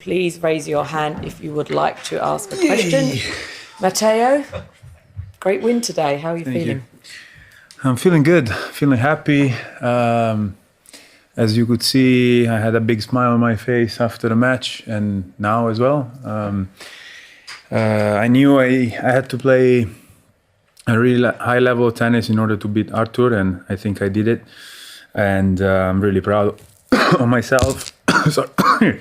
Please raise your hand if you would like to ask a question. Matteo, great win today. How are you feeling? I'm feeling good, feeling happy. As you could see, I had a big smile on my face after the match and now as well. I knew I had to play a really high level of tennis in order to beat Arthur, and I think I did it. And I'm really proud of myself. Sorry.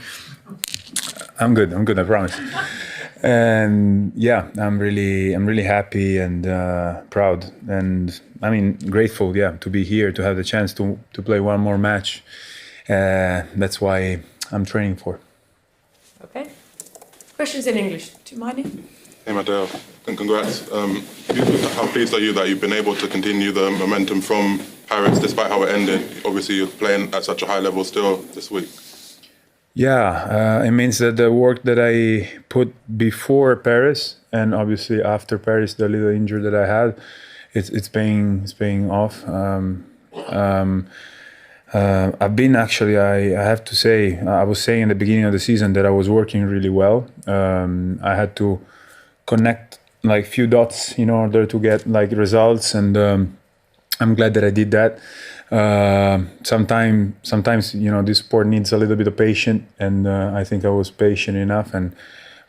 I'm good, I promise. And yeah, I'm really happy and proud, and I mean grateful, to be here, to have the chance to play one more match. That's why I'm training for. Okay. Questions in English. Do you mind? Hey Matteo, and congrats. How pleased are you that you've been able to continue the momentum from Paris despite how it ended? Obviously, you're playing at such a high level still this week. Yeah, it means that the work that I put before Paris and obviously after Paris, the little injury that I had, it's paying off. I've been actually, I have to say, I was saying in the beginning of the season that I was working really well. I had to connect like few dots in order to get like results, and I'm glad that I did that. Sometimes this sport needs a little bit of patience, and I think I was patient enough, and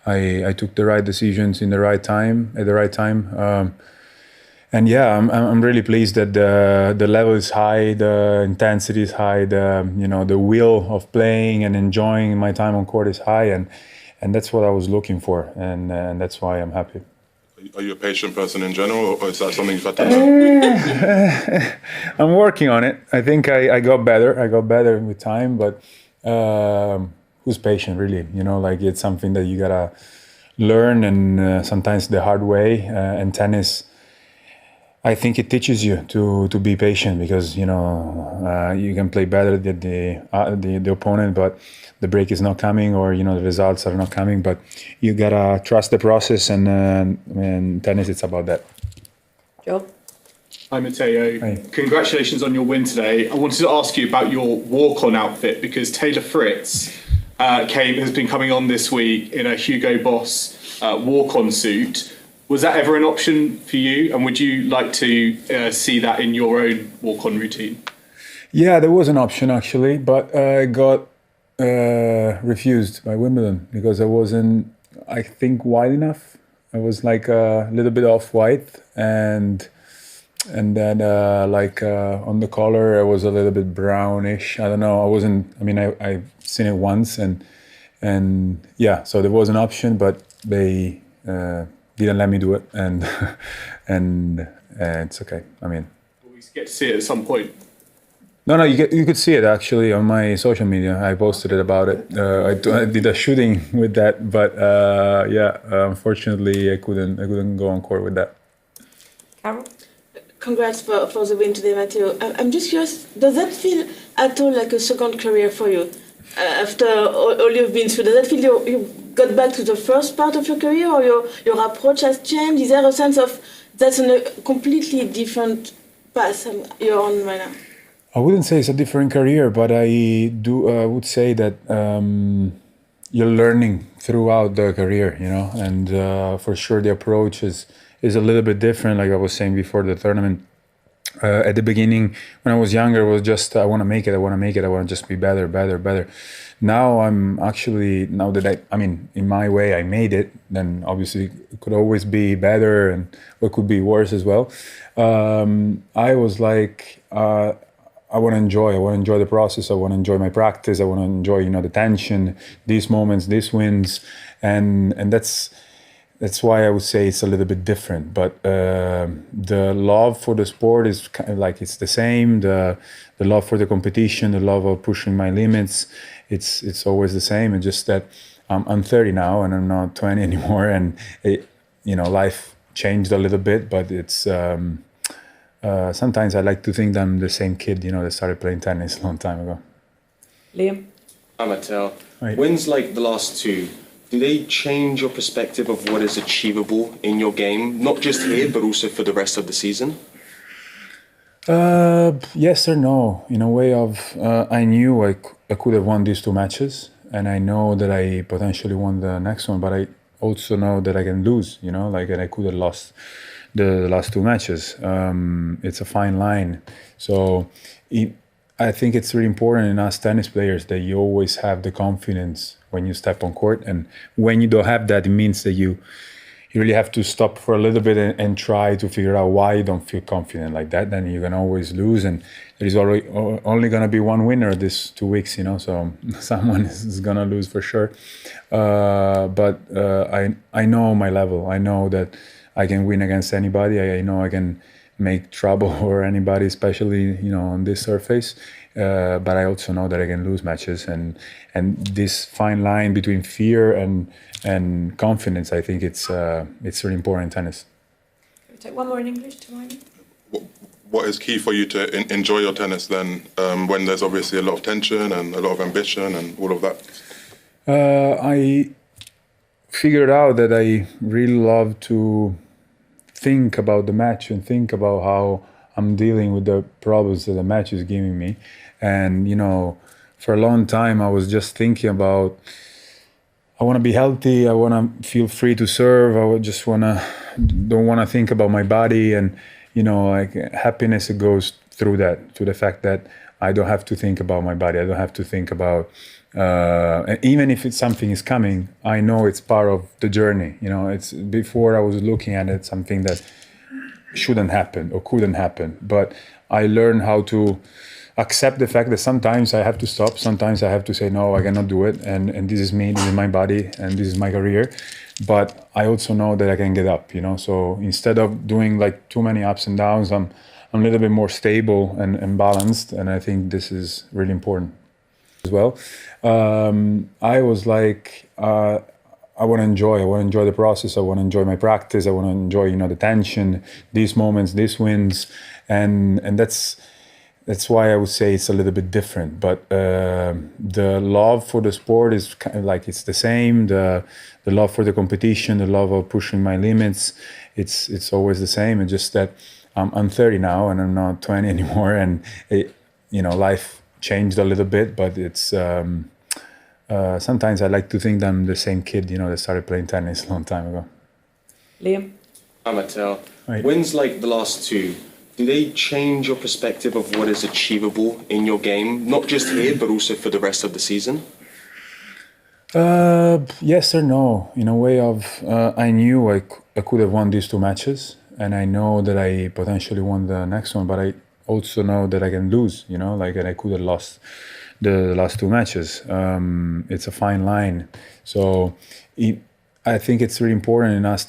I took the right decisions in the right time at the right time. And yeah, I'm really pleased that the level is high, the intensity is high, the will of playing and enjoying my time on court is high, and that's what I was looking for, and that's why I'm happy. Are you a patient person in general, or is that something you've had to learn? I'm working on it. I think I got better. I got better with time, but who's patient, really? Like it's something that you gotta learn, and sometimes the hard way. And tennis, I think it teaches you to be patient, because you can play better than the opponent, but the break is not coming, or the results are not coming. But you gotta trust the process, and tennis, it's about that. Joe? Hi Matteo. Hi. Congratulations on your win today. I wanted to ask you about your walk-on outfit, because Taylor Fritz has been coming on this week in a Hugo Boss walk-on suit. Was that ever an option for you, and would you like to see that in your own walk-on routine? Yeah, there was an option actually, but I got refused by Wimbledon because I wasn't, I think, wide enough. I was like a little bit off white, and then on the collar I was a little bit brownish. I don't know. I've seen it once, and yeah, so there was an option, but they didn't let me do it, and it's okay. Will we get to see it at some point? No, you could see it actually on my social media. I posted it about it. I did a shooting with that, but unfortunately I couldn't go on court with that. Carol? Congrats for the win today, Matteo. I'm just curious, does that feel at all like a second career for you? After all you've been through, does that feel you got back to the first part of your career, or your approach has changed? Is there a sense of that's a completely different path you're on right now? I wouldn't say it's a different career, but I would say that you're learning throughout the career, and for sure the approach is a little bit different. Like I was saying before the tournament, at the beginning when I was younger, it was just I want to make it, I want to just be better. Now I'm actually, now that in my way I made it, then obviously it could always be better, and it could be worse as well. I was like, I want to enjoy the process. I want to enjoy my practice. I want to enjoy, the tension, these moments, these wins, and that's why I would say it's a little bit different. But the love for the sport is kind of like it's the same. The love for the competition, the love of pushing my limits, it's always the same. It's just that I'm 30 now and I'm not 20 anymore, and life changed a little bit. But it's sometimes I like to think that I'm the same kid, that started playing tennis a long time ago. Liam? Hi Matteo. Hi. Wins like the last two, do they change your perspective of what is achievable in your game, not just here, but also for the rest of the season? Yes or no. In a way of, I knew I could have won these two matches, and I know that I potentially won the next one, but I also know that I can lose, you know, like, and I could have lost the last two matches. It's a fine line. So I think it's really important in us tennis players that you always have the confidence when you step on court. And when you don't have that, it means that you really have to stop for a little bit and try to figure out why you don't feel confident like that. Then you can always lose, and there is only going to be one winner this 2 weeks, you know, so someone is going to lose for sure. But I know my level. I know that I can win against anybody. I know I can make trouble for anybody, especially, you know, on this surface. But I also know that I can lose matches, and this fine line between fear and confidence, I think it's really important in tennis. Can we take one more in English to Ryan? What is key for you to enjoy your tennis then, when there's obviously a lot of tension and a lot of ambition and all of that? I figured out that I really love to think about the match and think about how I'm dealing with the problems that the match is giving me. And, you know, for a long time, I was just thinking about, I want to be healthy. I want to feel free to serve. I would just don't want to think about my body. And, you know, like, happiness, it goes through that, to the fact that I don't have to think about my body. I don't have to think about, even if something is coming, I know it's part of the journey. You know, it's, before I was looking at it, something that shouldn't happen or couldn't happen. But I learned how to accept the fact that sometimes I have to stop. Sometimes I have to say, no, I cannot do it. And this is me, this is my body, and this is my career. But I also know that I can get up, you know. So instead of doing like too many ups and downs, I'm a little bit more stable and balanced. And I think this is really important as well. I was like, I want to enjoy the process. I want to enjoy my practice. I want to enjoy, you know, the tension, these moments, these wins. And that's why I would say it's a little bit different. But the love for the sport is kind of like, it's the same. The love for the competition, the love of pushing my limits, it's always the same. It's just that I'm 30 now and I'm not 20 anymore. And you know, life changed a little bit, but it's sometimes I like to think that I'm the same kid, you know, that started playing tennis a long time ago. Liam? Hi, Matteo. Right. Wins like the last two, do they change your perspective of what is achievable in your game, not just here, but also for the rest of the season? Yes or no. In a way of, I knew I could have won these two matches, and I know that I potentially won the next one, but I also know that I can lose, you know, like, and I could have lost the last two matches. It's a fine line. So I think it's really important in us